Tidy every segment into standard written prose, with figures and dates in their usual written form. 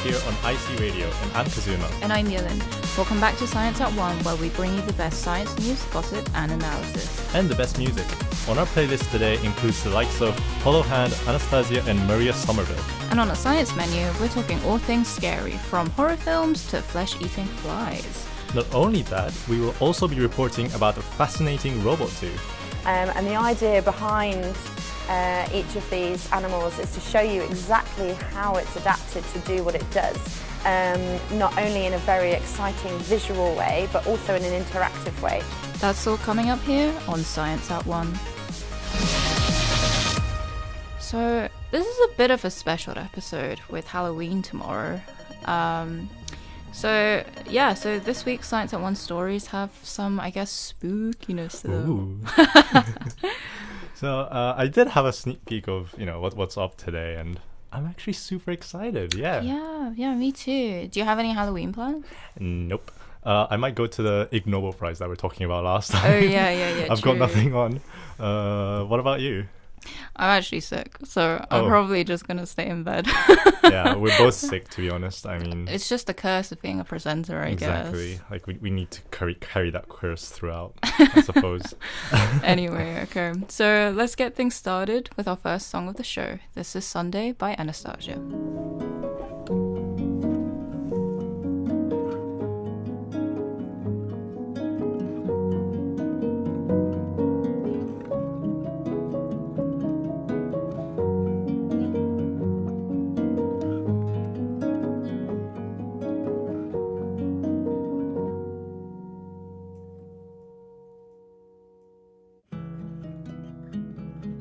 here on IC Radio, and I'm Kazuma. And I'm Yilin. Welcome back to Science at 1, where we bring you the best science news, gossip, and analysis. And the best music. On our playlist today includes the likes of Hollow Hand, Anastasia, and Maria Somerville. And on a science menu, we're talking all things scary, from horror films to flesh-eating flies. Not only that, we will also be reporting about a fascinating robot too. And the idea behind each of these animals is to show you exactly how it's adapted to do what it does, not only in a very exciting visual way, but also in an interactive way. That's all coming up here on Science at 1. So this is a bit of a special episode with Halloween tomorrow. So this week's Science at 1 stories have some, I guess, spookiness to them. Ooh. So I did have a sneak peek of, what's up today, and I'm actually super excited. Yeah, me too. Do you have any Halloween plans? Nope. I might go to the Ig Nobel Prize that we were talking about last time. Oh, yeah. I've got nothing on. What about you? I'm actually sick, so I'm probably just going to stay in bed. Yeah, we're both sick, to be honest. I mean, it's just the curse of being a presenter, I guess. Exactly. Like, we need to carry that curse throughout, I suppose. Anyway, okay. So let's get things started with our first song of the show. This is Sunday by Anastasia.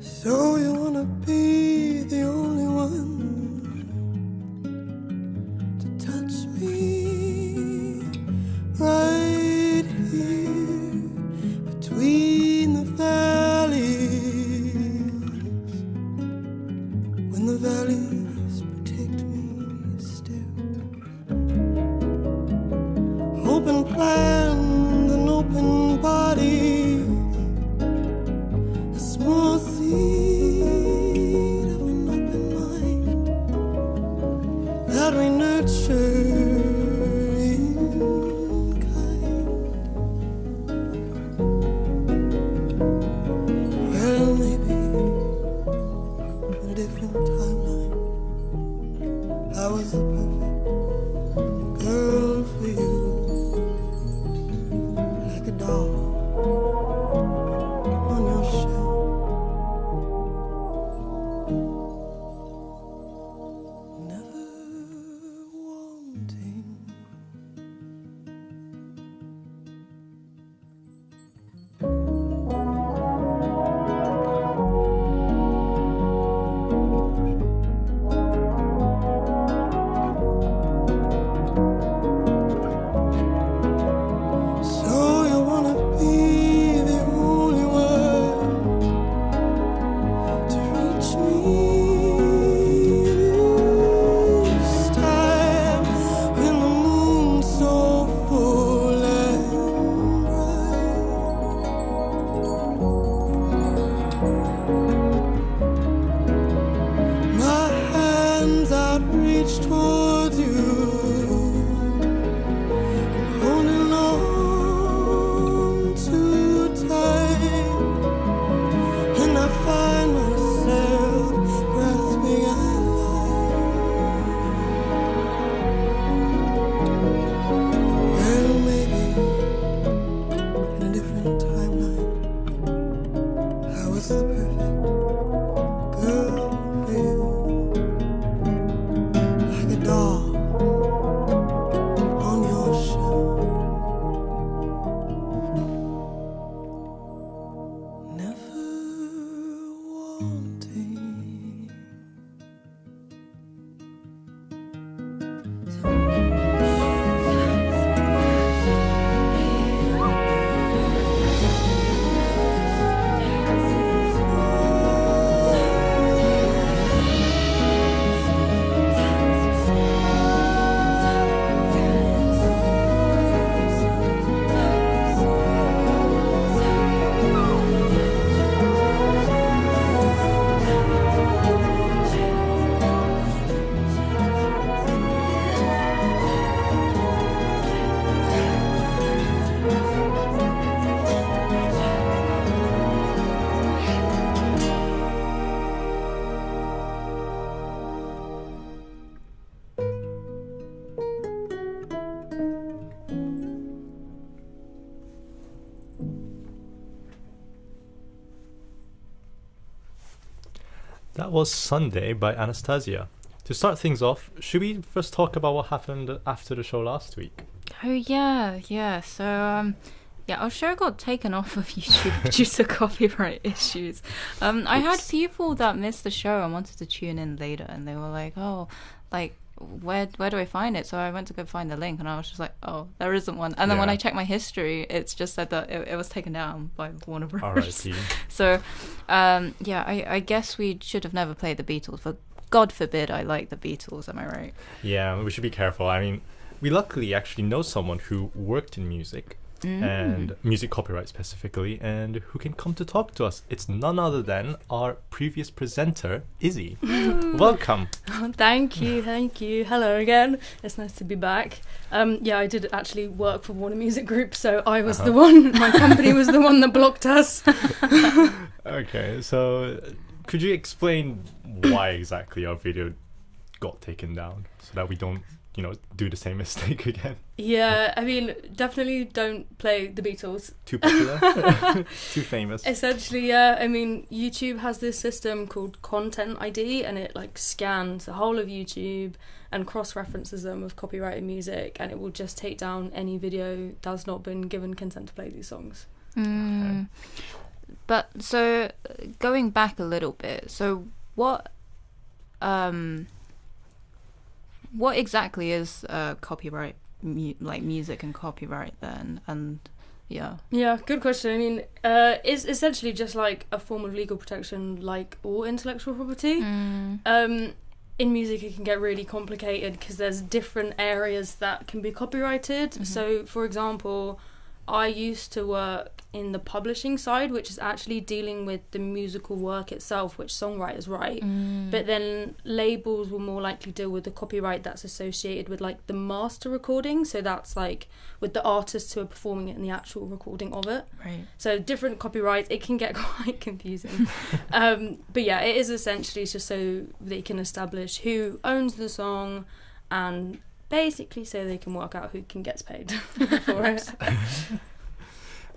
So you wanna be the only one to touch me right here between the valleys, when the valleys protect me still. Open plans and open bodies, a small seed of an open mind that we nurture in kind. Well, maybe in a different timeline, I was the perfect girl for you, like a doll on your shelf. That was Sunday by Anastasia. To start things off, should we first talk about what happened after the show last week? Oh yeah. So our show got taken off of YouTube due to copyright issues. I had people that missed the show and wanted to tune in later, and they were like, "Oh, like where do I find it?" So I went to go find the link, and I was just like, "Oh, there isn't one." And then when I checked my history, it's just said that it was taken down by Warner Bros. R.I.P. So I guess we should have never played the Beatles. For God forbid I like the Beatles. Am I right? Yeah, we should be careful. I mean, we luckily actually know someone who worked in music. And music copyright specifically, and who can come to talk to us. It's none other than our previous presenter, Izzy. Welcome. Oh, thank you. Hello again. It's nice to be back. I did actually work for Warner Music Group, so I was the one, my company was the one that blocked us. Okay, so could you explain why exactly our video got taken down so that we don't, do the same mistake again? Yeah, I mean, definitely don't play the Beatles. Too popular? Too famous? Essentially, yeah. I mean, YouTube has this system called Content ID, and it scans the whole of YouTube and cross-references them with copyrighted music, and it will just take down any video that's not been given consent to play these songs. Okay. But so going back a little bit, so what exactly is copyright, music and copyright then? And yeah, good question. I mean, it's essentially just like a form of legal protection, like all intellectual property. In music, it can get really complicated because there's different areas that can be copyrighted. So, for example, I used to work in the publishing side, which is actually dealing with the musical work itself, which songwriters write. But then labels will more likely deal with the copyright that's associated with the master recording. So that's with the artists who are performing it in the actual recording of it. Right. So different copyrights, it can get quite confusing. But yeah, it is essentially just so they can establish who owns the song and basically so they can work out who gets paid for it.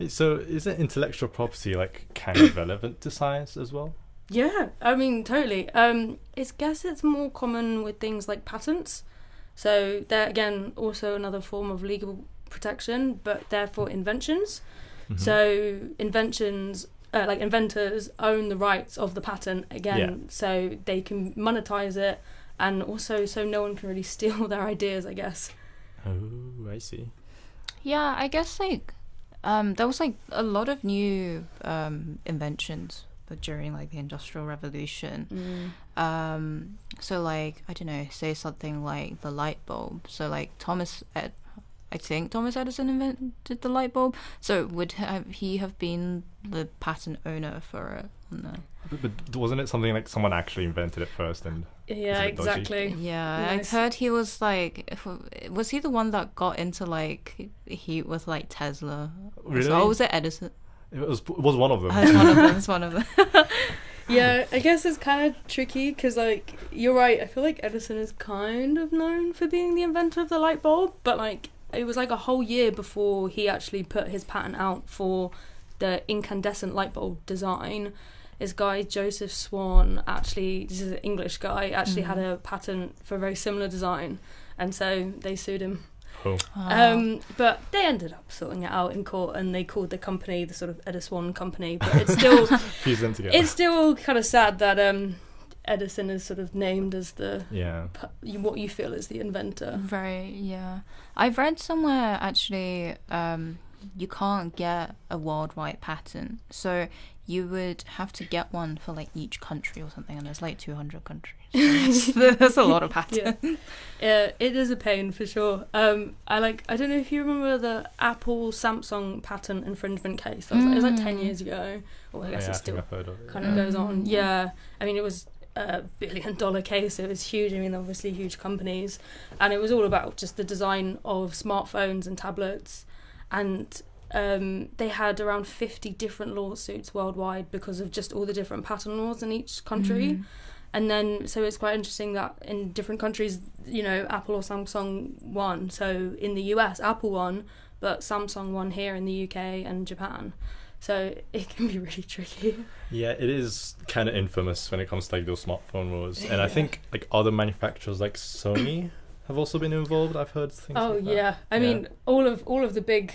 So isn't intellectual property kind of relevant to science as well? Yeah, I mean, totally. I guess it's more common with things like patents. So they're, again, also another form of legal protection, but they're for inventions. So inventions, inventors own the rights of the patent, again, so they can monetize it, and also so no one can really steal their ideas, I guess. Oh, I see. Yeah, I guess there was a lot of new inventions during the Industrial Revolution. So I don't know, say something like the light bulb. So I think Thomas Edison invented the light bulb. So would he have been the patent owner for it? No. But wasn't it something someone actually invented it first and? Yeah, exactly. Yeah, Nice. I heard he was was he the one that got into heat with Really? Tesla? Or was it Edison? It was one of them. It's one of them. Yeah, I guess it's kind of tricky because, you're right. I feel like Edison is kind of known for being the inventor of the light bulb, but it was a whole year before he actually put his patent out for the incandescent light bulb design. This guy, Joseph Swan, actually, this is an English guy, actually had a patent for a very similar design, and so they sued him. Oh. But they ended up sorting it out in court, and they called the company the sort of Edison company, but it's still Fuse them together. it's still kind of sad that Edison is sort of named as the what you feel is the inventor. Right, yeah. I've read somewhere actually you can't get a worldwide patent, so you would have to get one for each country or something, and there's 200 countries. There's a lot of patents. Yeah, it is a pain for sure. I don't know if you remember the Apple Samsung patent infringement case. That was, it was 10 years ago. Or I guess it still kind of goes on. Yeah, I mean, it was a $1 billion case. It was huge. I mean, obviously huge companies, and it was all about just the design of smartphones and tablets, and they had around 50 different lawsuits worldwide because of just all the different patent laws in each country. And then, so it's quite interesting that in different countries, Apple or Samsung won. So in the US, Apple won, but Samsung won here in the UK and Japan. So it can be really tricky. Yeah, it is kind of infamous when it comes to like those smartphone wars, and I think like other manufacturers like Sony have also been involved. I've heard things. Oh like that. yeah, I mean all of the big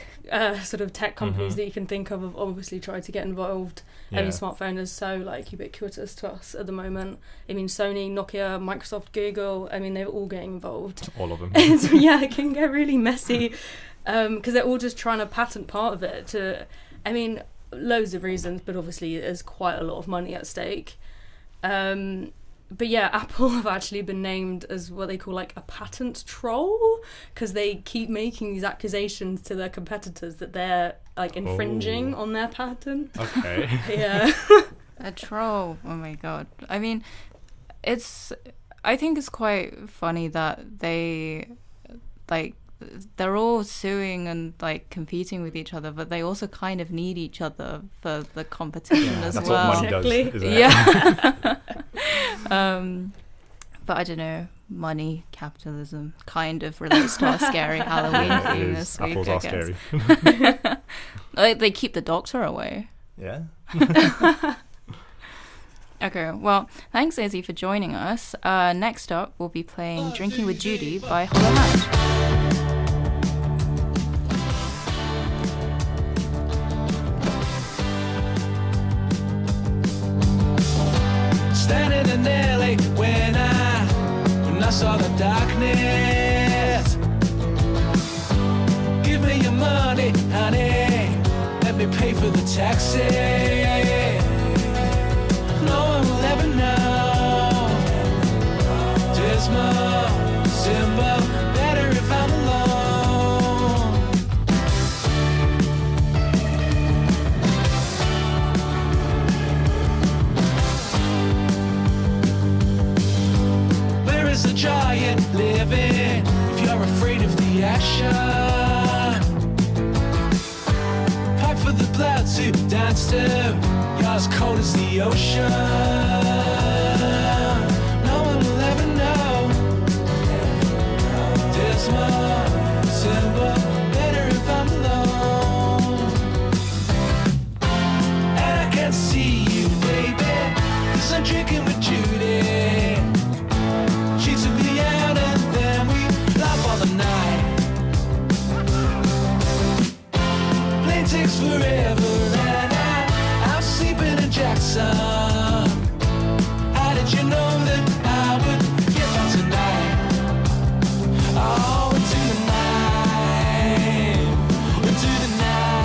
sort of tech companies that you can think of have obviously tried to get involved. I mean, smartphone is so like ubiquitous to us at the moment. I mean, Sony, Nokia, Microsoft, Google. I mean, they're all getting involved. All of them. And so, yeah, it can get really messy because they're all just trying to patent part of it. I mean, loads of reasons, but obviously there's quite a lot of money at stake. But yeah, Apple have actually been named as what they call like a patent troll because they keep making these accusations to their competitors that they're like infringing on their patent. Okay. Yeah. A troll. Oh my god. I mean, I think it's quite funny that they're all suing and like competing with each other, but they also kind of need each other for the competition as that's well. What money does, isn't it? Yeah. But I don't know, money, capitalism kind of relates to our scary Halloween theme this week. Apples I are guess. scary. Like, they keep the doctor away. Yeah. Okay, well, thanks, Izzy, for joining us. Next up, we'll be playing Drinking with Judy by Hollow Hand. Standing in LA when I saw the darkness. Give me your money, honey. Let me pay for the taxi. No one will ever know. Dismal, symbol, better if I'm alone. Where is the giant living if you're afraid of the action? Pipe for the blood to dance to. You're as cold as the ocean. No one will ever know. Dismal, symbol, better if I'm alone. And I can't see you, baby, 'cause I'm drinking with Judy. She took me out and then we laugh all the night. Plane takes forever and I'm sleeping in Jackson. How did you know that I would get back tonight? Oh, into the night, into the night.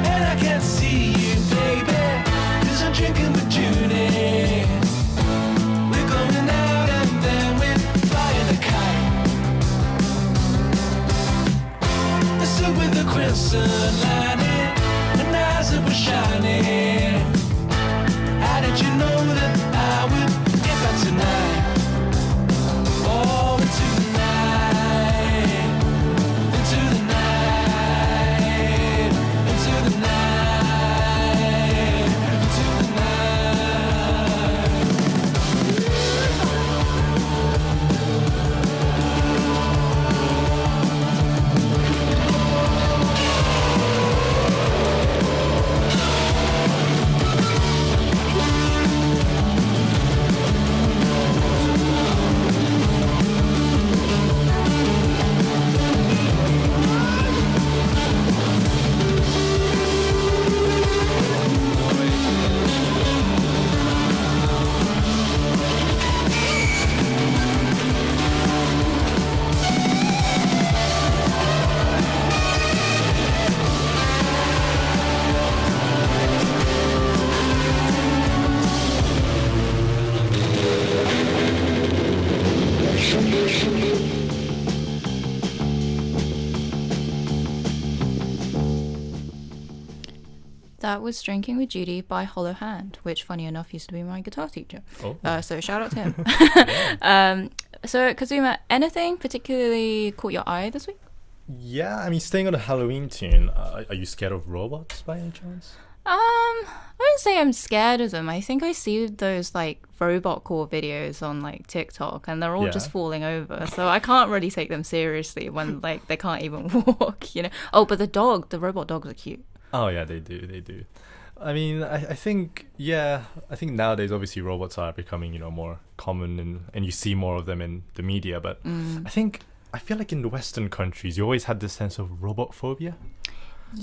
And I can't see you, baby, 'cause I'm drinking with Judy. We're going out and then we're flying a kite. The silk with the crimson lining, and eyes that were shining. How did you know that I would get back tonight? Oh, into the night, into the night, into the night, into the night. That was Drinking with Judy by Hollow Hand, which, funny enough, used to be my guitar teacher. Oh. So shout out to him. So, Kazuma, anything particularly caught your eye this week? Yeah, I mean, staying on the Halloween tune, are you scared of robots by any chance? I wouldn't say I'm scared of them. I think I see those like robot core videos on like TikTok, and they're all just falling over. So I can't really take them seriously when like they can't even walk, you know. Oh, but the robot dogs are cute. Oh yeah, they do. I mean, I think nowadays obviously robots are becoming, more common and you see more of them in the media. But I feel like in the Western countries, you always had this sense of robot phobia.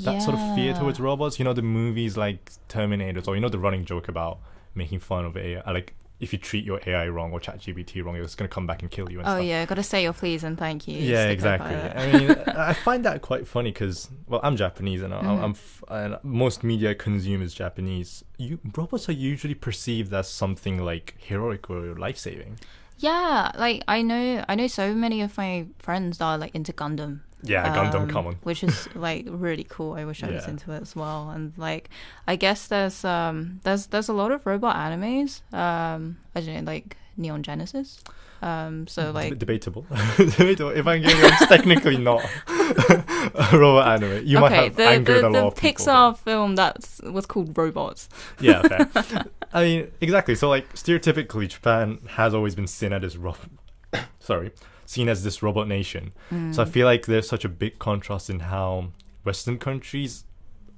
That sort of fear towards robots. The movies like Terminators, or the running joke about making fun of AI. Like, if you treat your AI wrong or ChatGPT wrong, it's going to come back and kill you and stuff. Yeah, got to say your please and thank you. Yeah, exactly. I mean, I find that quite funny because, well, I'm Japanese and and most media consumers Japanese. Robots are usually perceived as something like heroic or life-saving. Yeah, like I know so many of my friends are like into Gundam. Yeah, Gundam, come on. Which is like really cool. I wish I was into it as well. And like, I guess there's a lot of robot animes. I don't know, like Neon Genesis. So like debatable. If I'm getting it's technically not a robot anime. You might have angered a lot of people. The Pixar film was called Robots. Yeah, fair. I mean, exactly. So like stereotypically, Japan has always been seen as this robot nation. So I feel like there's such a big contrast in how Western countries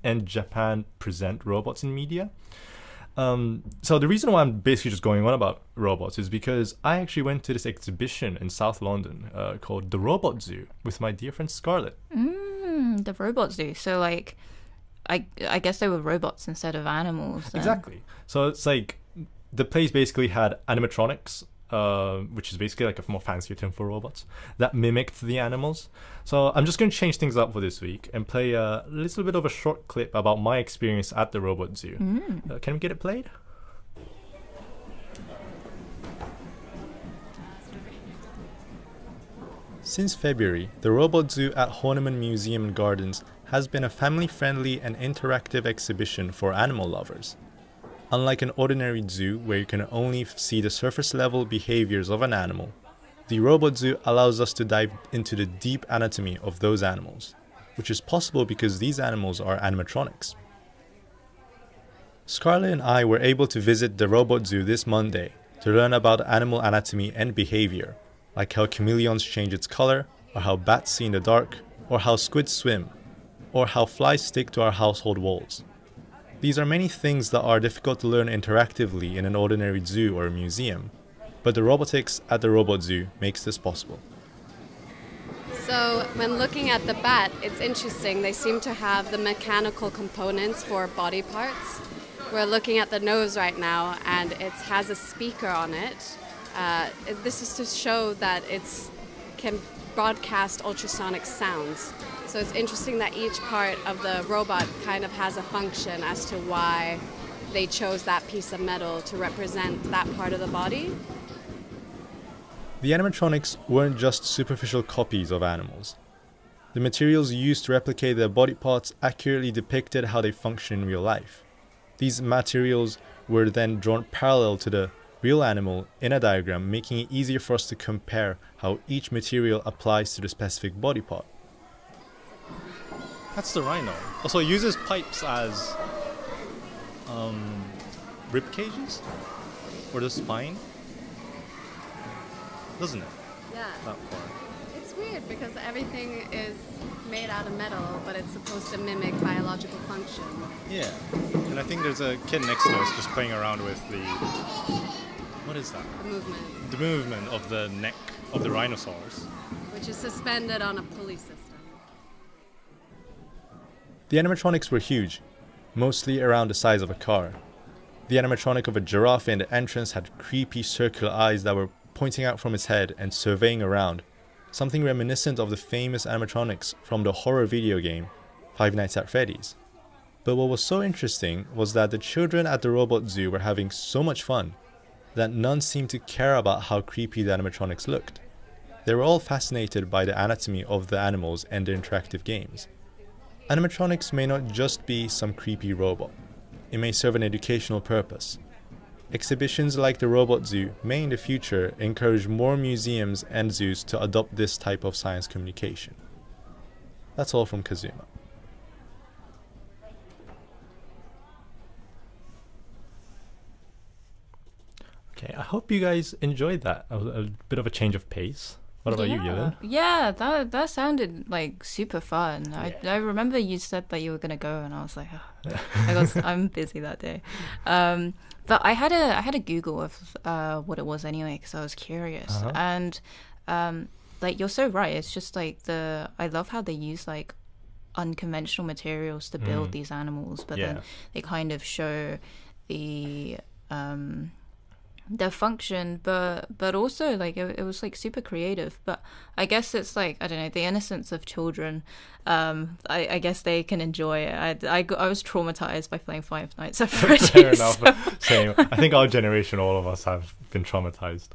and Japan present robots in media. So the reason why I'm basically just going on about robots is because I actually went to this exhibition in South London called The Robot Zoo with my dear friend Scarlett. The Robot Zoo. So like, I guess they were robots instead of animals. Then. Exactly. So it's like the place basically had animatronics, which is basically like a more fancier term for robots, that mimicked the animals. So I'm just going to change things up for this week and play a little bit of a short clip about my experience at the Robot Zoo. Can we get it played? Since February, the Robot Zoo at Horniman Museum and Gardens has been a family-friendly and interactive exhibition for animal lovers. Unlike an ordinary zoo where you can only see the surface-level behaviors of an animal, the Robot Zoo allows us to dive into the deep anatomy of those animals, which is possible because these animals are animatronics. Scarlett and I were able to visit the Robot Zoo this Monday to learn about animal anatomy and behavior, like how chameleons change its color, or how bats see in the dark, or how squids swim, or how flies stick to our household walls. These are many things that are difficult to learn interactively in an ordinary zoo or a museum, but the robotics at the Robot Zoo makes this possible. So when looking at the bat, it's interesting. They seem to have the mechanical components for body parts. We're looking at the nose right now, and it has a speaker on it. This is to show that it can broadcast ultrasonic sounds. So it's interesting that each part of the robot kind of has a function as to why they chose that piece of metal to represent that part of the body. The animatronics weren't just superficial copies of animals. The materials used to replicate their body parts accurately depicted how they function in real life. These materials were then drawn parallel to the real animal in a diagram, making it easier for us to compare how each material applies to the specific body part. That's the rhino. Also, it uses pipes as rib cages or the spine, doesn't it? Yeah. That part. It's weird because everything is made out of metal, but it's supposed to mimic biological function. Yeah, and I think there's a kid next to us just playing around with the... What is that? The movement. The movement of the neck of the rhinoceros. Which is suspended on a pulley system. The animatronics were huge, mostly around the size of a car. The animatronic of a giraffe in the entrance had creepy circular eyes that were pointing out from its head and surveying around, something reminiscent of the famous animatronics from the horror video game Five Nights at Freddy's. But what was so interesting was that the children at the Robot Zoo were having so much fun that none seemed to care about how creepy the animatronics looked. They were all fascinated by the anatomy of the animals and the interactive games. Animatronics may not just be some creepy robot. It may serve an educational purpose. Exhibitions like the Robot Zoo may in the future encourage more museums and zoos to adopt this type of science communication. That's all from Kazuma. Okay, I hope you guys enjoyed that. A bit of a change of pace. What about you, Yilin? Yeah, that sounded like super fun. Yeah. I remember you said that you were gonna go, and I was like, I'm busy that day. But I had a Google of what it was anyway, because I was curious. And like, you're so right. It's just like I love how they use like unconventional materials to build these animals, but then they kind of show their function, but also like it was like super creative. But I guess it's like, I don't know, the innocence of children. I guess they can enjoy it. I was traumatized by playing Five Nights at Freddy's. Fair enough. Same. I think our generation, all of us, have been traumatized.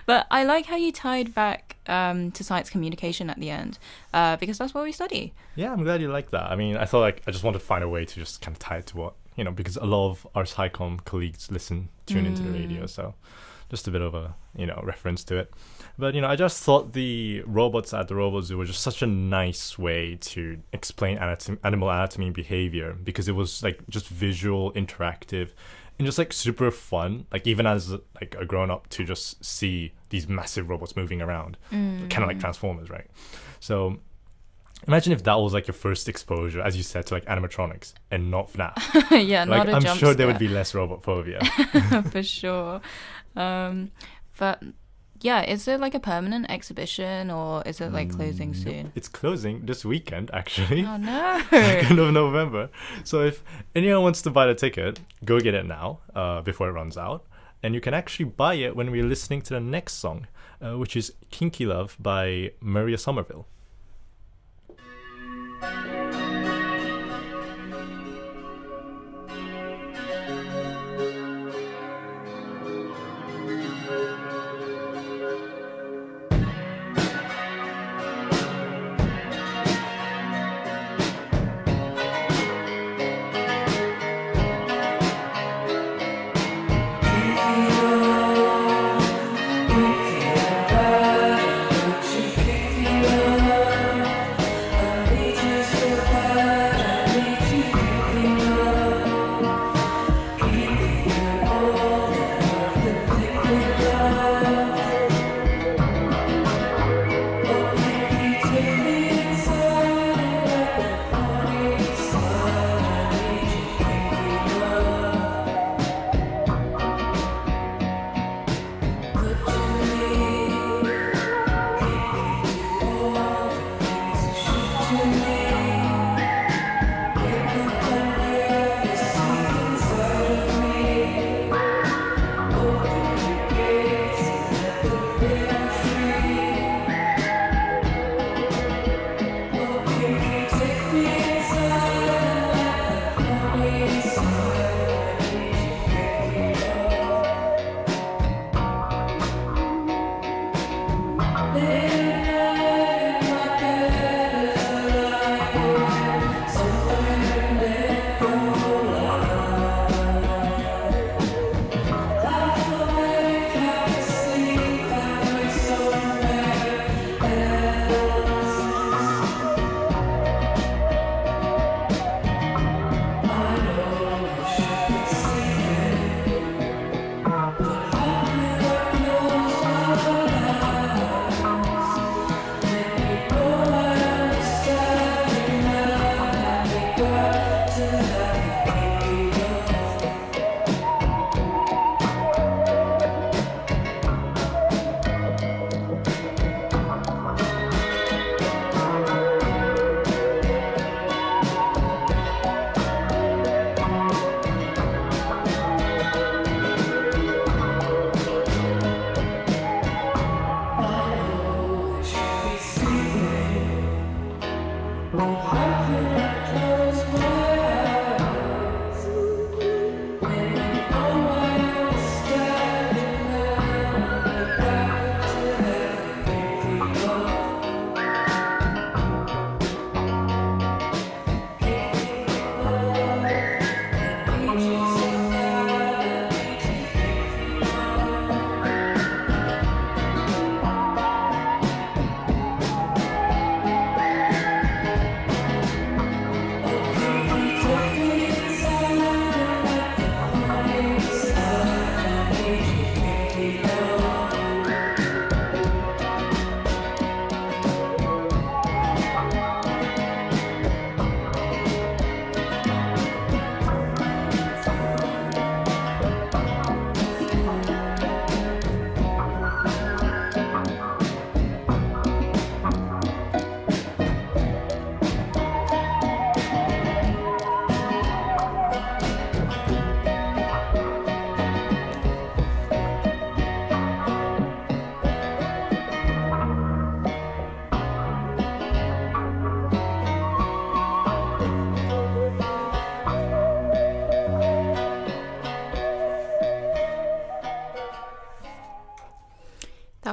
But I like how you tied back to science communication at the end, because that's what we study. Yeah, I'm glad you like that. I mean, I thought like I just wanted to find a way to just kind of tie it to what, you know, because a lot of our SciComm colleagues tune into the radio, so just a bit of a, you know, reference to it. But, you know, I just thought the robots at the Robot Zoo were just such a nice way to explain animal anatomy and behavior, because it was like just visual, interactive, and just like super fun, like even as like a grown-up, to just see these massive robots moving around, kind of like Transformers, right? So imagine if that was like your first exposure, as you said, to like animatronics and not FNAF. Yeah, like, not a I'm jump sure scare. there would be less robot phobia. For sure. But yeah, is it like a permanent exhibition, or is it like closing soon? It's closing this weekend, actually. Oh no. 2nd of November. So if anyone wants to buy the ticket, go get it now, before it runs out. And you can actually buy it when we're listening to the next song, which is Kinky Love by Maria Somerville.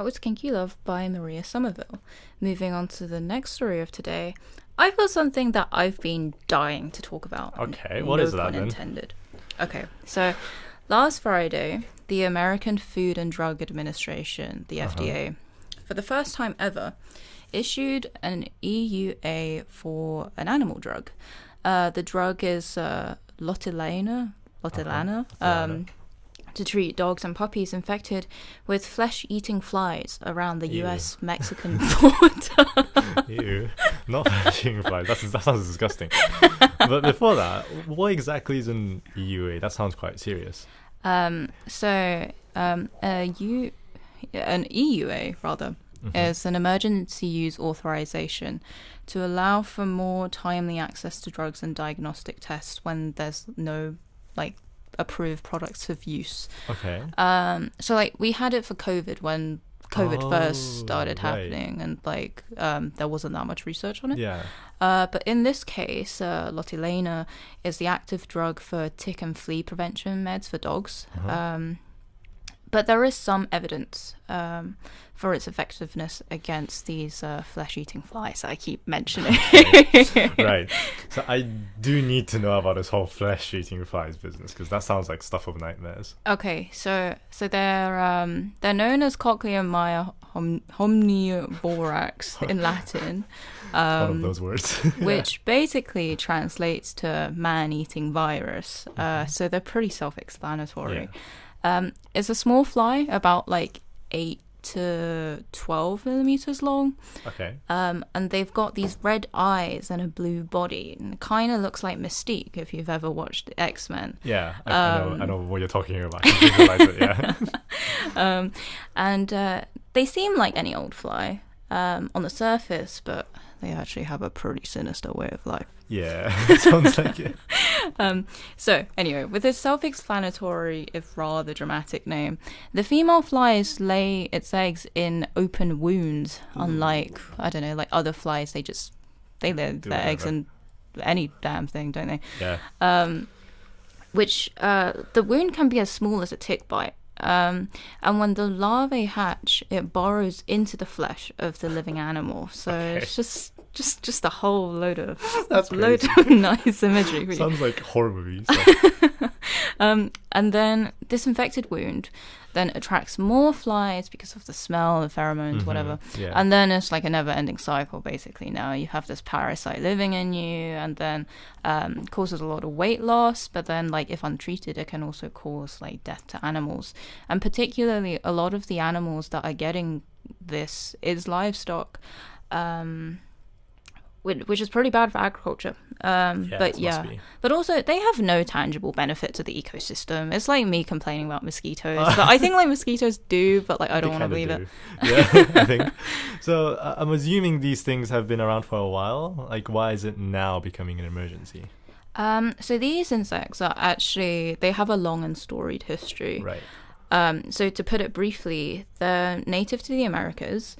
was Kinky Love by Maria Somerville. Moving on to the next story of today, I've got something that I've been dying to talk about. Okay, what is that then? Intended. Okay, so last Friday, the American Food and Drug Administration, the FDA, for the first time ever, issued an EUA for an animal drug. The drug is lotilana, to treat dogs and puppies infected with flesh-eating flies around the US-Mexican border. Ew, not flesh-eating flies. That sounds disgusting. But before that, what exactly is an EUA? That sounds quite serious. An EUA, rather, is an emergency use authorization to allow for more timely access to drugs and diagnostic tests when there's no, approved products of use. Okay. So, we had it for COVID when COVID first started happening, and, there wasn't that much research on it. Yeah. But in this case, lotilana is the active drug for tick and flea prevention meds for dogs. But there is some evidence for its effectiveness against these flesh-eating flies that I keep mentioning. Right. So I do need to know about this whole flesh-eating flies business, because that sounds like stuff of nightmares. Okay, so they're known as Cochleomyia homnivorax in Latin. One of those words. Which basically translates to man-eating virus. So they're pretty self-explanatory. Yeah. It's a small fly, about 8 to 12 millimeters long. Okay. And they've got these red eyes and a blue body, and it kind of looks like Mystique if you've ever watched X-Men. Yeah, I know what you're talking about. I can visualize it, yeah. And they seem like any old fly on the surface, but they actually have a pretty sinister way of life. Yeah, it sounds like it. So, anyway, with this self-explanatory, if rather dramatic name, the female flies lay its eggs in open wounds, unlike, other flies, they lay their eggs in any damn thing, don't they? Yeah. Which, the wound can be as small as a tick bite. And when the larvae hatch, it burrows into the flesh of the living animal. So it's just a whole load of nice imagery. Sounds like horror movies. And then this infected wound then attracts more flies because of the smell, the pheromones, whatever. Yeah. And then it's like a never-ending cycle, basically. Now you have this parasite living in you, and then causes a lot of weight loss. But then, if untreated, it can also cause death to animals. And particularly, a lot of the animals that are getting this is livestock. Which is pretty bad for agriculture. But also they have no tangible benefit to the ecosystem. It's like me complaining about mosquitoes, but I think mosquitoes do, but I don't want to believe it. Yeah, I think. So I'm assuming these things have been around for a while. Why is it now becoming an emergency? So these insects are actually, they have a long and storied history. Right. So to put it briefly, they're native to the Americas,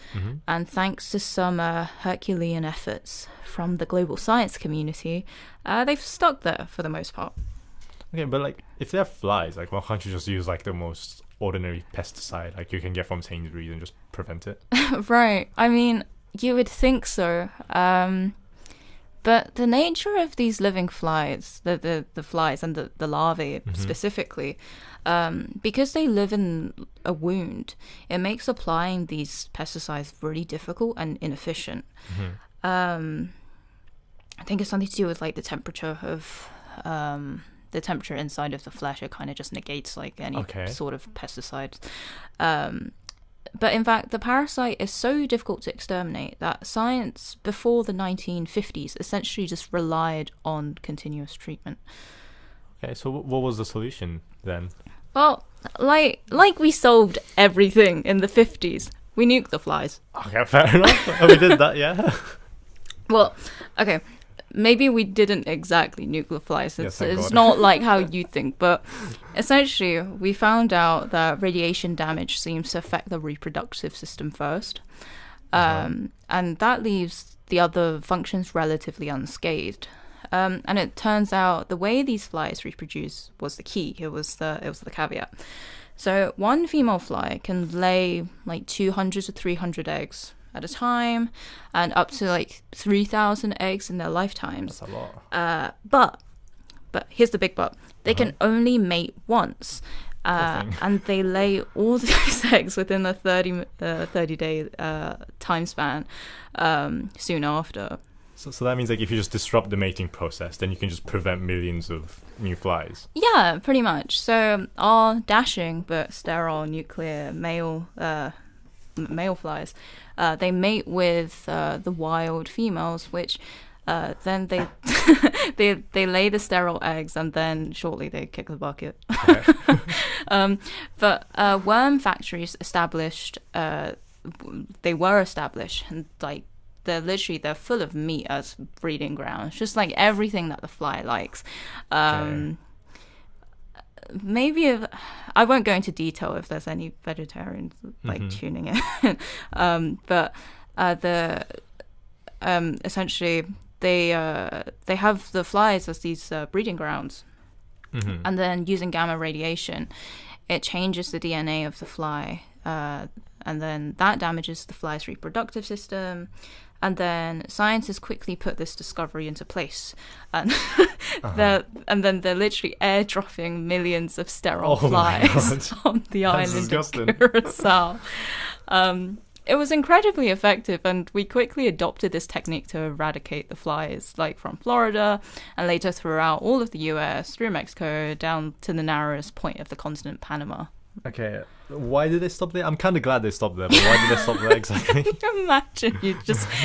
and thanks to some Herculean efforts from the global science community, they've stuck there for the most part. Okay, but if they're flies, why can't you just use the most ordinary pesticide you can get from Sainsbury's and just prevent it? Right. I mean, you would think so. But the nature of these living flies, the flies and the larvae specifically, because they live in a wound, it makes applying these pesticides really difficult and inefficient. I think it's something to do with the temperature of the temperature inside of the flesh. It kind of just negates any sort of pesticides. But in fact, the parasite is so difficult to exterminate that science before the 1950s essentially just relied on continuous treatment. Okay, so what was the solution then? Well, we solved everything in the 50s. We nuked the flies. Okay, fair enough. We did that, yeah. Well, okay. Maybe we didn't exactly nuke the flies. It's not how you think, but essentially we found out that radiation damage seems to affect the reproductive system first, and that leaves the other functions relatively unscathed. And it turns out the way these flies reproduce was the key. It was the caveat. So one female fly can lay like 200 to 300 eggs at a time, and up to like 3,000 eggs in their lifetimes. That's a lot. But here's the big but. They can only mate once. And they lay all these eggs within a 30-day time span soon after. So that means like if you just disrupt the mating process, then you can just prevent millions of new flies. Yeah, pretty much. So our dashing but sterile nuclear male flies, they mate with the wild females, which then they they lay the sterile eggs, and then shortly they kick the bucket. Okay. But worm factories they were established, and like they're full of meat as breeding grounds, just like everything that the fly likes. Maybe I won't go into detail if there's any vegetarians like tuning in, but essentially they have the flies as these breeding grounds, and then using gamma radiation, it changes the DNA of the fly, and then that damages the fly's reproductive system. And then scientists quickly put this discovery into place, and then they're literally airdropping millions of sterile flies on the island of Curacao. It was incredibly effective, and we quickly adopted this technique to eradicate the flies, like from Florida and later throughout all of the US, through Mexico, down to the narrowest point of the continent, Panama. Okay, why did they stop there? I'm kind of glad they stopped there, but why did they stop there exactly? Imagine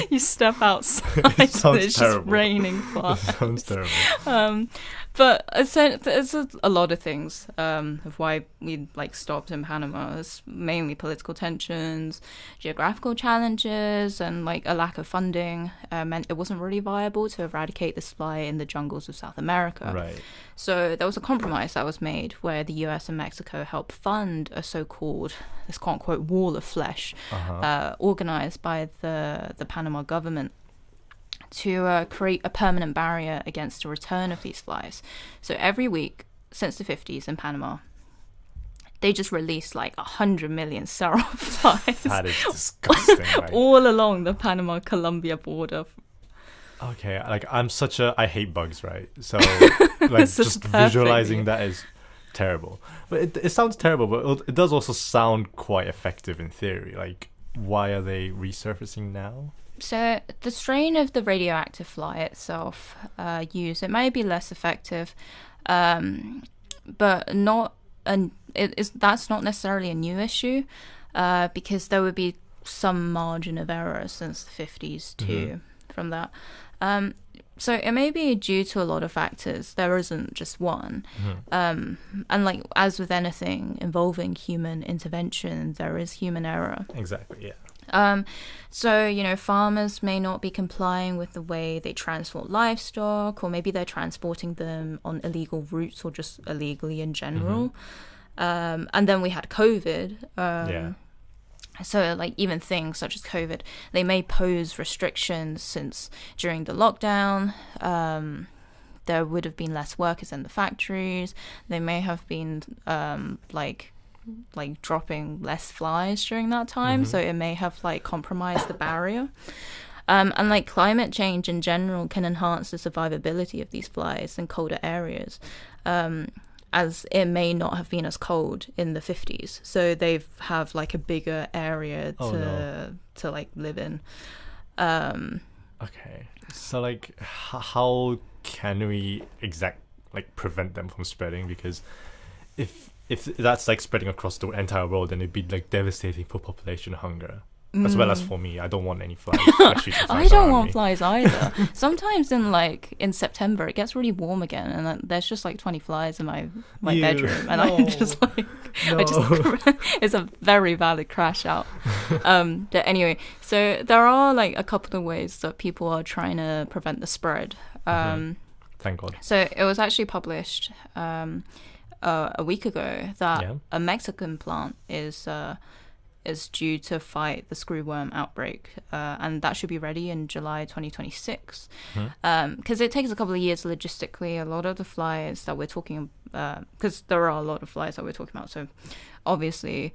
you step outside and it's terrible. just raining flies. It sounds terrible. But there's a lot of things of why we like stopped in Panama. It's mainly political tensions, geographical challenges, and like a lack of funding meant it wasn't really viable to eradicate this fly in the jungles of South America. Right. So there was a compromise that was made where the US and Mexico helped fund a so-called, this quote-unquote, wall of flesh organized by the Panama government to create a permanent barrier against the return of these flies. So every week since the 50s in Panama, they just released like 100 million sterile flies. That is disgusting. All along the Panama-Colombia border. Okay, like I hate bugs, right? So like just visualizing that is terrible. But it sounds terrible, but it does also sound quite effective in theory. Like, why are they resurfacing now? So the strain of the radioactive fly itself it may be less effective, but that's not necessarily a new issue, because there would be some margin of error since the 50s too from that. So it may be due to a lot of factors. There isn't just one. And like as with anything involving human intervention, there is human error. Exactly, yeah. So, farmers may not be complying with the way they transport livestock, or maybe they're transporting them on illegal routes or just illegally in general. And then we had COVID. So, like, even things such as COVID, they may pose restrictions since during the lockdown, there would have been less workers in the factories. They may have been, like dropping less flies during that time, so it may have like compromised the barrier. And like climate change in general can enhance the survivability of these flies in colder areas, as it may not have been as cold in the 50s, so they have like a bigger area to like live in. Okay, so like how can we prevent them from spreading? Because if that's like spreading across the entire world, then it'd be like devastating for population hunger, as well as for me. I don't want any flies. I don't want flies either. Sometimes in September it gets really warm again, and there's just like 20 flies in my bedroom, and I'm just like, it's a very valid crash out. But anyway, so there are like a couple of ways that people are trying to prevent the spread. Thank God. So it was actually published a week ago that a Mexican plant is is due to fight the screwworm outbreak, and that should be ready in July 2026. Because it takes a couple of years logistically. A lot of the flies that we're talking, because there are a lot of flies that we're talking about, so obviously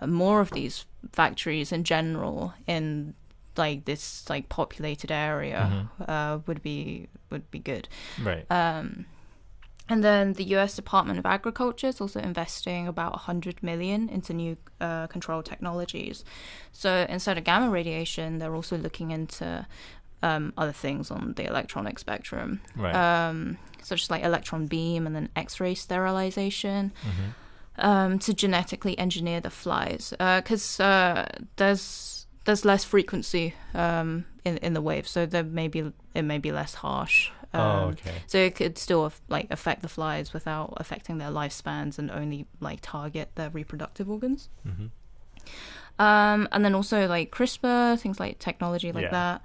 more of these factories in general in like this like populated area would be good. Right. And then the US Department of Agriculture is also investing about $100 million into new control technologies. So instead of gamma radiation, they're also looking into other things on the electronic spectrum, Right. such as like electron beam and then X-ray sterilization, to genetically engineer the flies. Because there's less frequency in the wave, so it may be less harsh. Okay. So it could still like affect the flies without affecting their lifespans and only like target their reproductive organs. And then also like CRISPR, things like technology like that,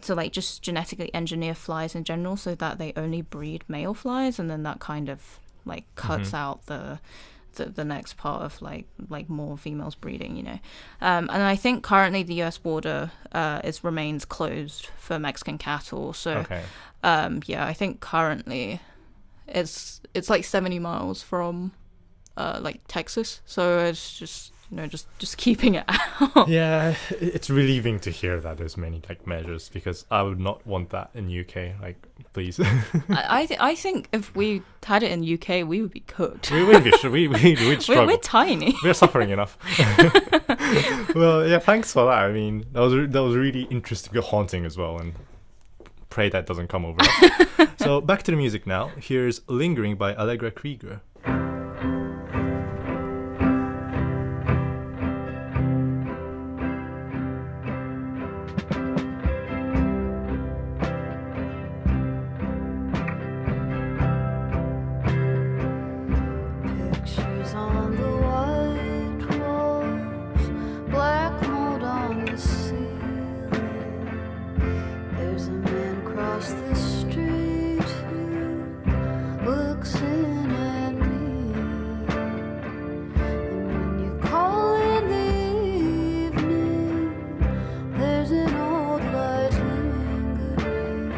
to like just genetically engineer flies in general so that they only breed male flies, and then that kind of like cuts out the next part of like more females breeding, you know. And I think currently the US border remains closed for Mexican cattle, so I think currently it's like 70 miles from like Texas, so it's just, you know, just keeping it out. Yeah, it's relieving to hear that there's many like measures, because I would not want that in UK. Like, please. I think if we had it in UK, we would be cooked. We'd struggle. We're tiny. We're suffering enough. Well, yeah, thanks for that. I mean, that was really interesting, haunting as well, and pray that doesn't come over us. So back to the music now. Here's "Lingering" by Allegra Krieger. Pictures on the white walls, black mold on the ceiling. There's a man across the street who looks in at me. And when you call in the evening, there's an old light lingering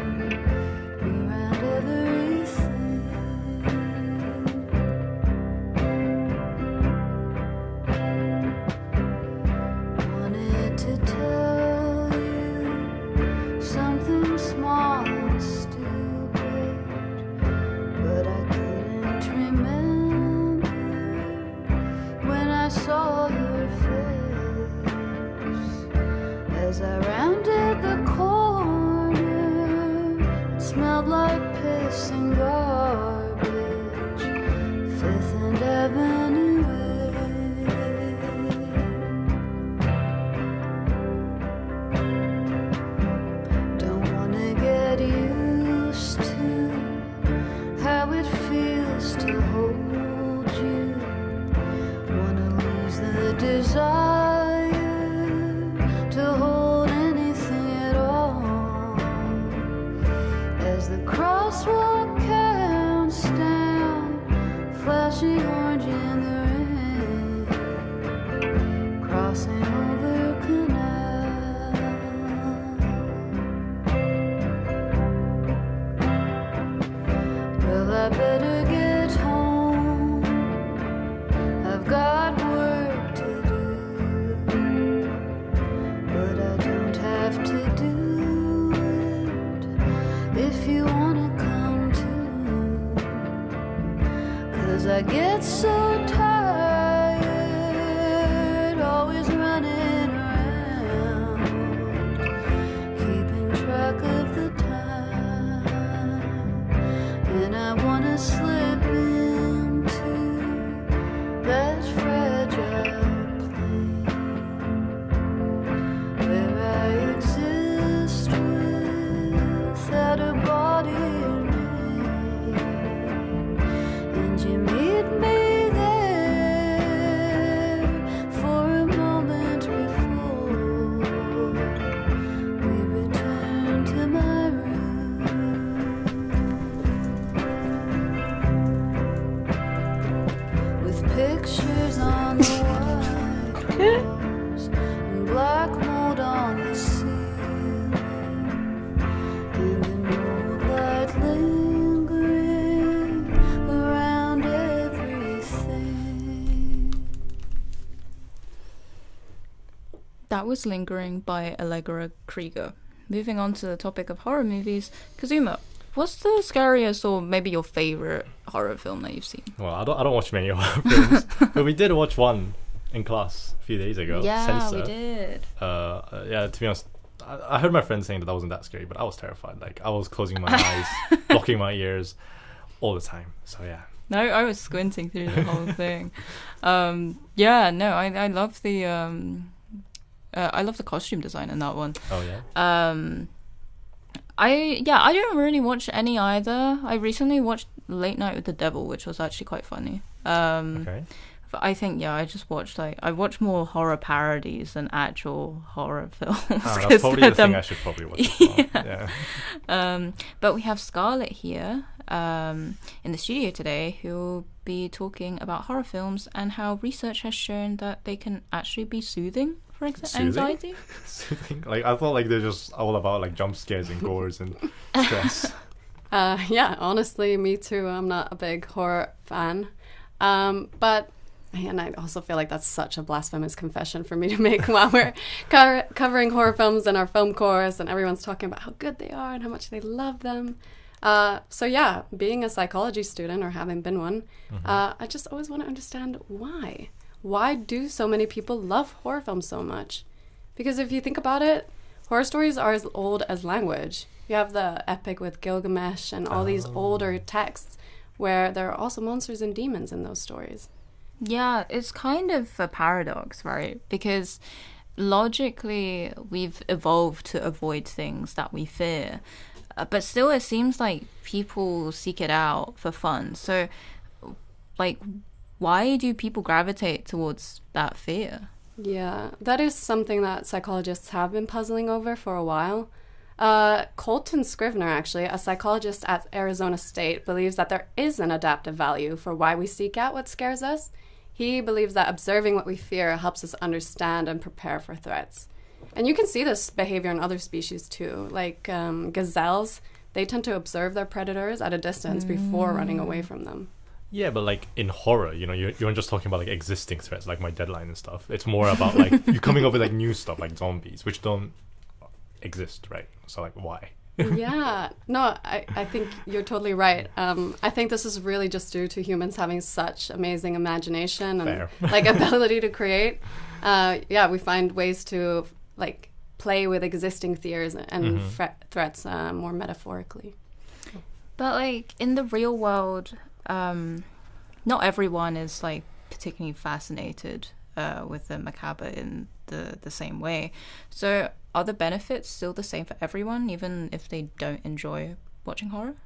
around everything. Wanted to tell you something small and stupid, but I couldn't remember when I saw your face. As I rounded the corner, it smelled like piss and garbage, 5th and Avenue way. Don't wanna get used to how it feels to hold you. Wanna lose the desire to hold anything at all. As the crosswalk counts down, flashing orange in the rain, crossing over canal. Well, I better get home. I've got work to do, but I don't have to do it if you wanna come too. 'Cause I get so tired, always running around, keeping track of the time, and I wanna slip into that fragile plane where I exist without a body or name, and you meet me there. that was Lingering by Allegra Krieger. Moving on to the topic of horror movies, Kazuma, what's the scariest or maybe your favorite horror film that you've seen? Well, I don't watch many horror films, but we did watch one in class a few days ago. Yeah, Censor. we did. Yeah, to be honest, I heard my friends saying that wasn't that scary, but I was terrified. Like, I was closing my eyes, blocking my ears all the time. So yeah. No, I was squinting through the whole thing. Yeah, no, I love the I love the costume design in that one. Oh yeah. I don't really watch any either. I recently watched Late Night with the Devil, which was actually quite funny. Okay. But I think I just watched I watch more horror parodies than actual horror films. That's probably the thing I should probably watch as well. Yeah. But we have Scarlett here in the studio today, who will be talking about horror films and how research has shown that they can actually be soothing for anxiety. Soothing? Like, I thought like they're just all about like jump scares and gores and stress. Yeah, honestly, me too. I'm not a big horror fan. But and I also feel like that's such a blasphemous confession for me to make while we're covering horror films in our film course and everyone's talking about how good they are and how much they love them. So yeah, being a psychology student or having been one, I just always want to understand why. Why do so many people love horror films so much? Because if you think about it, horror stories are as old as language. You have the epic with Gilgamesh and all these older texts where there are also monsters and demons in those stories. Yeah, it's kind of a paradox, right? Because logically, we've evolved to avoid things that we fear. But still, it seems like people seek it out for fun. So, like, why do people gravitate towards that fear? Yeah, that is something that psychologists have been puzzling over for a while. Colton Scrivener, actually, a psychologist at Arizona State, believes that there is an adaptive value for why we seek out what scares us. He believes that observing what we fear helps us understand and prepare for threats. And you can see this behavior in other species too, like gazelles. They tend to observe their predators at a distance before running away from them. Yeah, but like in horror, you know, you're just talking about like existing threats, like My Deadline and stuff. It's more about like you coming up with like new stuff, like zombies, which don't exist, right? So like, why? Yeah, no, I think you're totally right. I think this is really just due to humans having such amazing imagination and like ability to create. Yeah, we find ways to like play with existing fears and threats more metaphorically. But like in the real world, not everyone is like particularly fascinated with the macabre in the same way. So are the benefits still the same for everyone, even if they don't enjoy watching horror?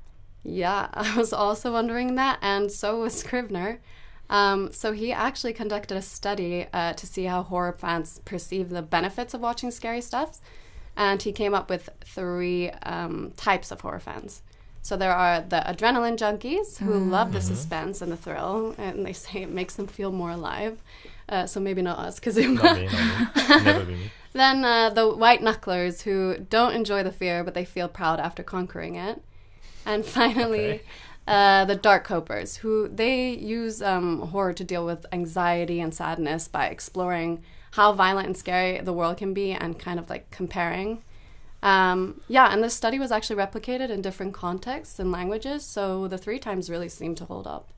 Yeah, I was also wondering that, and so was Scrivener. So he actually conducted a study to see how horror fans perceive the benefits of watching scary stuff, and he came up with 3 types of horror fans. So there are the adrenaline junkies who love the suspense and the thrill, and they say it makes them feel more alive. So maybe not us, Kazuma. Not me. Never be me. Then the white knucklers who don't enjoy the fear, but they feel proud after conquering it. And finally, the dark copers, who they use horror to deal with anxiety and sadness by exploring how violent and scary the world can be and kind of like comparing. Yeah, and this study was actually replicated in different contexts and languages, so the 3 times really seemed to hold up.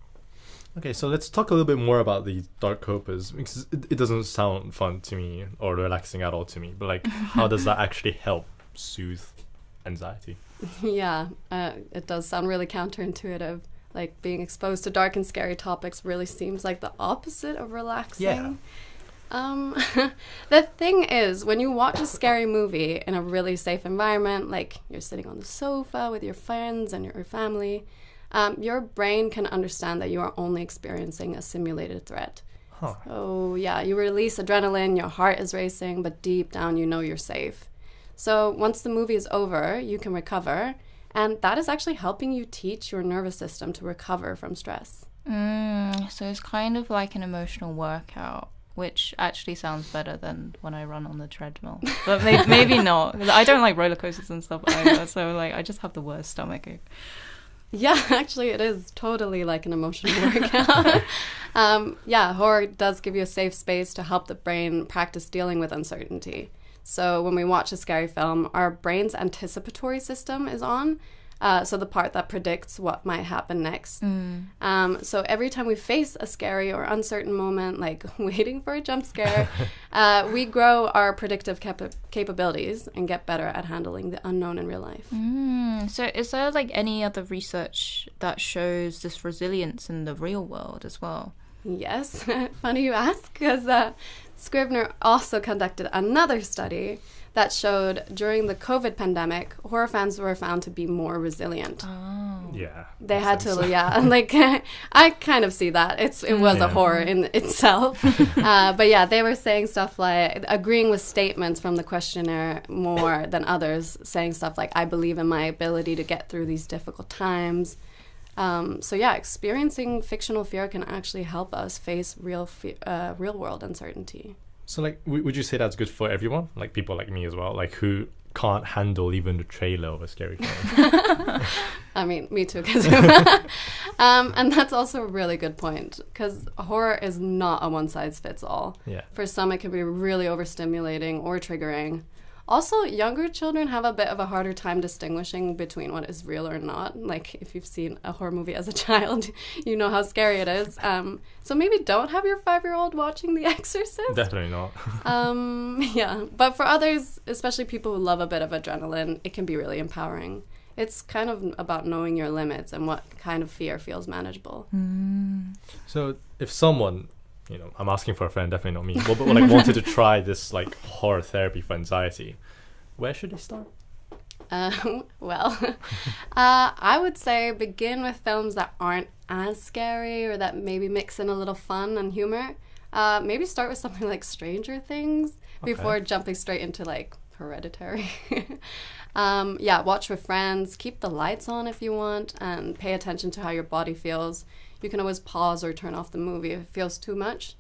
Okay, so let's talk a little bit more about these dark copers, because it doesn't sound fun to me or relaxing at all to me, but like, how does that actually help soothe anxiety? Yeah, it does sound really counterintuitive. Like, being exposed to dark and scary topics really seems like the opposite of relaxing. Yeah. The thing is, when you watch a scary movie in a really safe environment, like you're sitting on the sofa with your friends and your family, your brain can understand that you are only experiencing a simulated threat. Huh. So yeah, you release adrenaline, your heart is racing, but deep down you know you're safe. So once the movie is over, you can recover, and that is actually helping you teach your nervous system to recover from stress. So it's kind of like an emotional workout, which actually sounds better than when I run on the treadmill. But maybe not. I don't like roller coasters and stuff either, so like I just have the worst stomachache. Yeah, actually, it is totally like an emotional workout. Yeah, horror does give you a safe space to help the brain practice dealing with uncertainty. So when we watch a scary film, our brain's anticipatory system is on, so the part that predicts what might happen next. So every time we face a scary or uncertain moment, like waiting for a jump scare, we grow our predictive capabilities and get better at handling the unknown in real life. So is there like any other research that shows this resilience in the real world as well? Yes, funny you ask, because Scrivener also conducted another study that showed during the COVID pandemic, horror fans were found to be more resilient. Oh. Yeah. They had to, yeah, like, I kind of see that. It was a horror in itself. But yeah, they were saying stuff like, agreeing with statements from the questionnaire more than others, saying stuff like, I believe in my ability to get through these difficult times. So yeah, experiencing fictional fear can actually help us face real world uncertainty. So like, would you say that's good for everyone? Like people like me as well, like who can't handle even the trailer of a scary film? I mean, me too. And that's also a really good point, because horror is not a one-size-fits-all. Yeah. For some, it can be really overstimulating or triggering. Also, younger children have a bit of a harder time distinguishing between what is real or not. Like, if you've seen a horror movie as a child, you know how scary it is. So maybe don't have your 5-year-old watching The Exorcist. Definitely not. Yeah, but for others, especially people who love a bit of adrenaline, it can be really empowering. It's kind of about knowing your limits and what kind of fear feels manageable. So if someone, you know, I'm asking for a friend, definitely not me, but like wanted to try this like horror therapy for anxiety, where should they start? Well, I would say begin with films that aren't as scary or that maybe mix in a little fun and humor. Maybe start with something like Stranger Things before jumping straight into like Hereditary. Yeah, watch with friends, keep the lights on if you want, and pay attention to how your body feels. You can always pause or turn off the movie if it feels too much.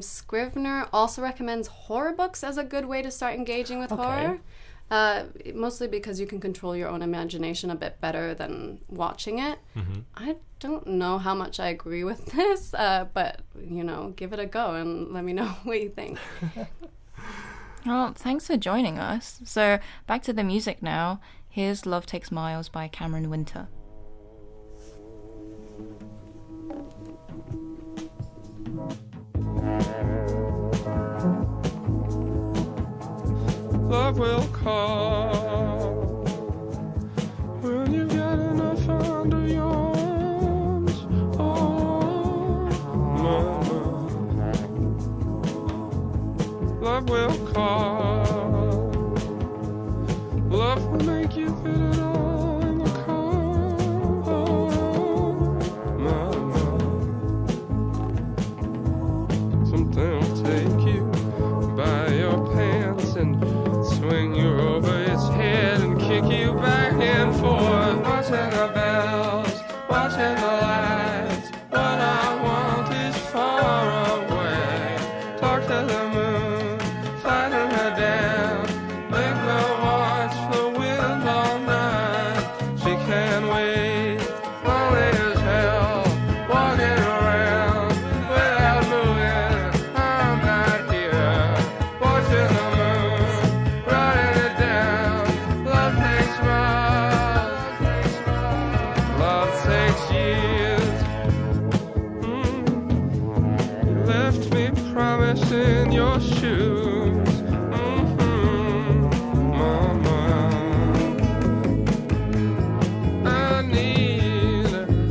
Scrivener also recommends horror books as a good way to start engaging with horror. Mostly because you can control your own imagination a bit better than watching it. I don't know how much I agree with this, but, you know, give it a go and let me know what you think. Well, thanks for joining us. So, back to the music now. Here's Love Takes Miles by Cameron Winter. Love will call when you've got enough under your arms. Oh, mama. Love will call. Love will make you fit it all in the car. Oh, mama. Something will take you by your pants and swing you over its head and kick you back and forth. Watching the bells, watching the lights. What I want is far away. Talk to the moon, flatten her down. Make her watch the wind all night. She can't wait, lonely as hell, walking around without moving. I'm not here, watching the moon, writing it down. Love takes miles, love takes years. You left me promising your shoes. Mama,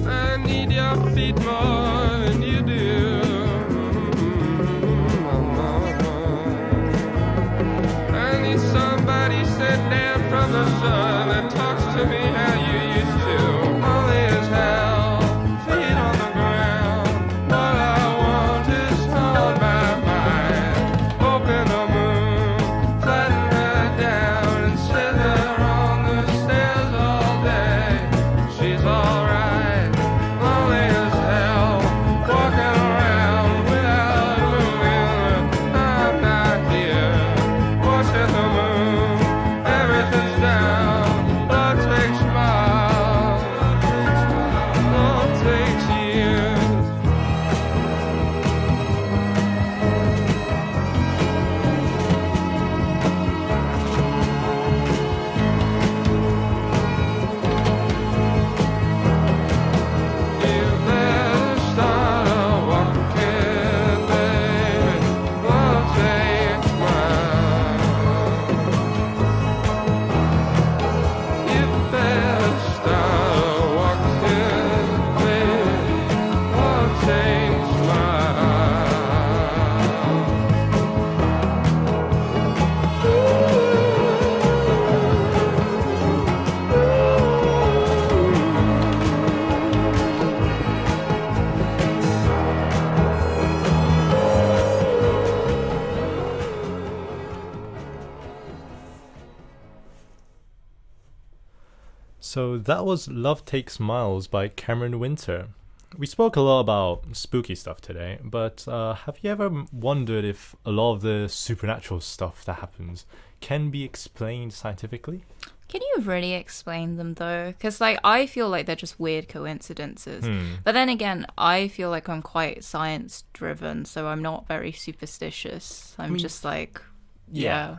I need your feet more than you do. Mama, I need somebody sent down from the sun that talks to me how you used to. Lonely as hell, feet on the ground. What I want is on my mind. Open the moon, flatten her down, and sit there on the stairs all day. She's alright, lonely as hell, walking around without moving. I'm not here, watching the moon, everything's down. So that was Love Takes Miles by Cameron Winter. We spoke a lot about spooky stuff today, but have you ever wondered if a lot of the supernatural stuff that happens can be explained scientifically? Can you really explain them though? Because like I feel like they're just weird coincidences. But then again, I feel like I'm quite science driven, so I'm not very superstitious. I'm just like, yeah.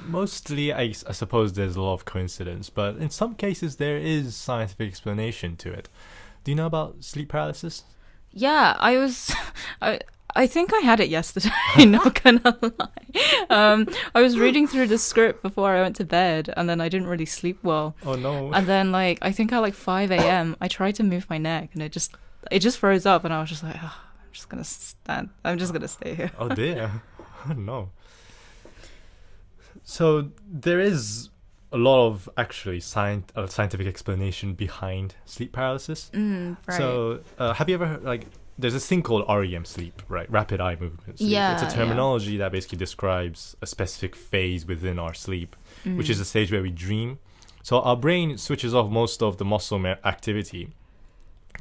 Mostly, I suppose there's a lot of coincidence, but in some cases there is scientific explanation to it. Do you know about sleep paralysis? Yeah, I think I had it yesterday, not gonna lie. I was reading through the script before I went to bed, and then I didn't really sleep well. Oh no. And then like I think at like 5 a.m. I tried to move my neck and it just froze up, and I was just like, oh, I'm just gonna stay here. Oh dear. Oh no. So there is a lot of actually scientific explanation behind sleep paralysis. Right. So have you ever heard, like, there's this thing called REM sleep, right? Rapid eye movement sleep. Yeah, it's a terminology that basically describes a specific phase within our sleep, which is a stage where we dream. So our brain switches off most of the muscle activity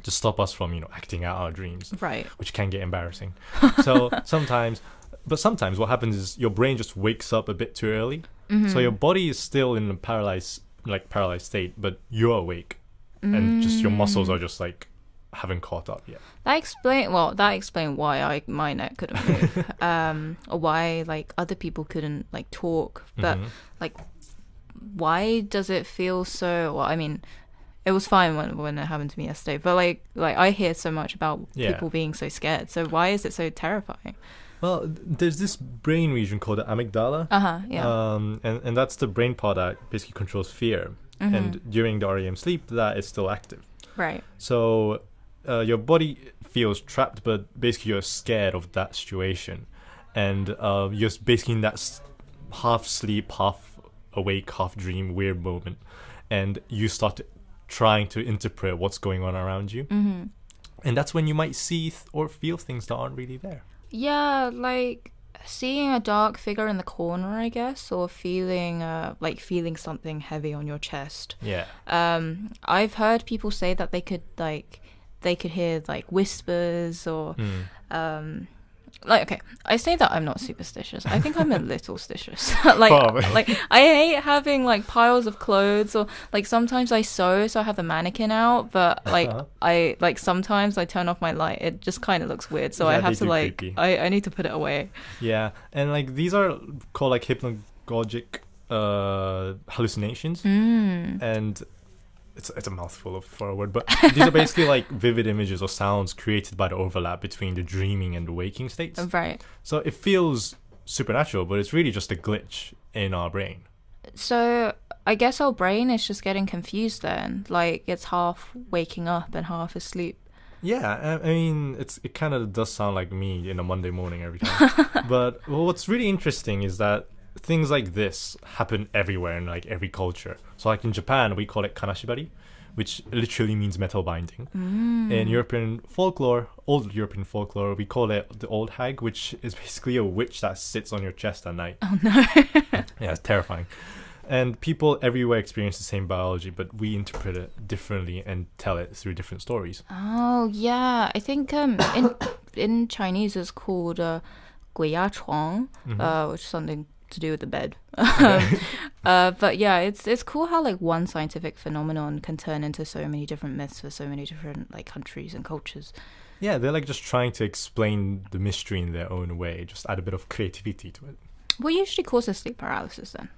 to stop us from, acting out our dreams. Right. Which can get embarrassing. So sometimes what happens is your brain just wakes up a bit too early. So your body is still in a paralyzed state, but you're awake. And just your muscles are just like haven't caught up yet. That explains why my neck couldn't move, or why like other people couldn't like talk. But like, why does it feel so? Well, I mean, it was fine when it happened to me yesterday. But like I hear so much about people being so scared. So why is it so terrifying? Well, there's this brain region called the amygdala. And that's the brain part that basically controls fear. And during the REM sleep, that is still active. Right. So your body feels trapped, but basically you're scared of that situation. And you're basically in that half sleep, half awake, half dream, weird moment. And you start trying to interpret what's going on around you. And that's when you might see or feel things that aren't really there. Yeah, like seeing a dark figure in the corner, I guess, or feeling something heavy on your chest. Yeah. I've heard people say that they could hear like whispers or okay, I say that I'm not superstitious. I think I'm a little stitious. like I hate having like piles of clothes, or like sometimes I sew, so I have the mannequin out, but like I like sometimes I turn off my light. It just kind of looks weird, so I have to like I need to put it away. Yeah, and like these are called like hypnagogic hallucinations, and it's a mouthful for a word, but these are basically like vivid images or sounds created by the overlap between the dreaming and the waking states. Right. So it feels supernatural, but it's really just a glitch in our brain. So I guess our brain is just getting confused then, like it's half waking up and half asleep. Yeah, I mean, it kind of does sound like me in a Monday morning every time. But what's really interesting is that things like this happen everywhere in like every culture. So like in Japan, we call it kanashibari, which literally means metal binding. In European folklore, old European folklore, we call it the old hag, which is basically a witch that sits on your chest at night. Oh no. Yeah, it's terrifying. And people everywhere experience the same biology, but we interpret it differently and tell it through different stories. Oh yeah, I think in Chinese it's called 鬼压床, which is something to do with the bed. But yeah, it's cool how like one scientific phenomenon can turn into so many different myths for so many different like countries and cultures. Yeah, they're like just trying to explain the mystery in their own way, just add a bit of creativity to it. What usually causes sleep paralysis then?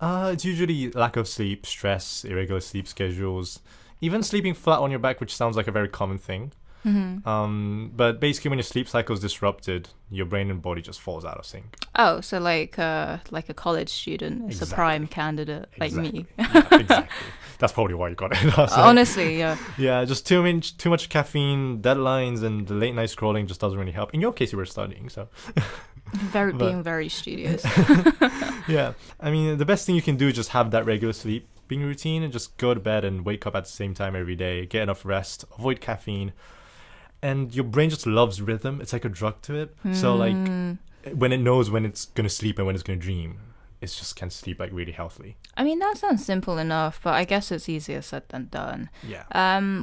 It's usually lack of sleep, stress, irregular sleep schedules, even sleeping flat on your back, which sounds like a very common thing. But basically when your sleep cycle is disrupted, your brain and body just falls out of sync. Oh, so like a college student is a prime candidate like me. Yeah, exactly. That's probably why you got it. Honestly, yeah. Yeah, just too much caffeine, deadlines, and the late night scrolling just doesn't really help. In your case, you were studying, so... being very studious. Yeah, I mean, the best thing you can do is just have that regular sleeping routine and just go to bed and wake up at the same time every day, get enough rest, avoid caffeine. And your brain just loves rhythm. It's like a drug to it. So like when it knows when it's going to sleep and when it's going to dream, is just can sleep like really healthily. I mean, that sounds simple enough, but I guess it's easier said than done. Yeah.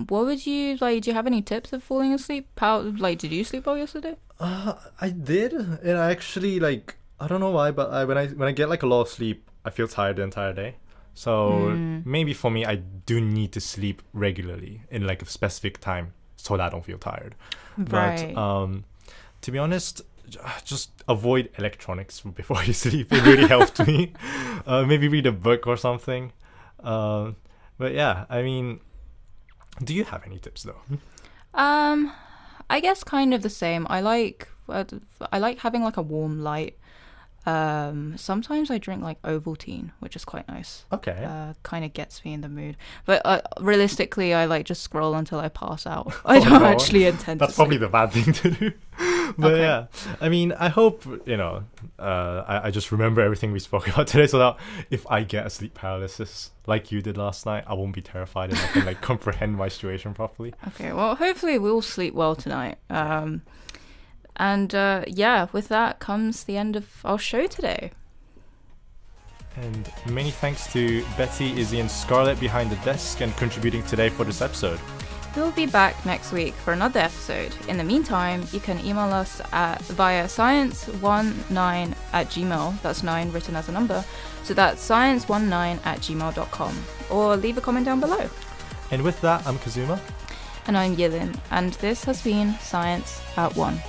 What would you like? Do you have any tips of falling asleep? How did you sleep well yesterday? I did, and I actually like, I don't know why, but when I get like a lot of sleep, I feel tired the entire day. So maybe for me, I do need to sleep regularly in like a specific time so that I don't feel tired. Right. But to be honest, just avoid electronics before you sleep. It really helped me. Maybe read a book or something. But yeah, I mean, do you have any tips though? I guess kind of the same. I like having like a warm light. Sometimes I drink like Ovaltine, which is quite nice. Okay. Kind of gets me in the mood. But realistically, I like just scroll until I pass out. I don't actually intend That's to probably sleep. the bad thing to do. But Okay. yeah, I mean, I hope, I just remember everything we spoke about today so that if I get a sleep paralysis like you did last night, I won't be terrified and I can like comprehend my situation properly. Okay, well, hopefully we'll sleep well tonight. And with that comes the end of our show today. And many thanks to Betty, Izzy and Scarlett behind the desk and contributing today for this episode. We'll be back next week for another episode. In the meantime, you can email us via science19@gmail. That's 9 written as a number. So that's science19@gmail.com. Or leave a comment down below. And with that, I'm Kazuma. And I'm Yilin. And this has been Science at 1.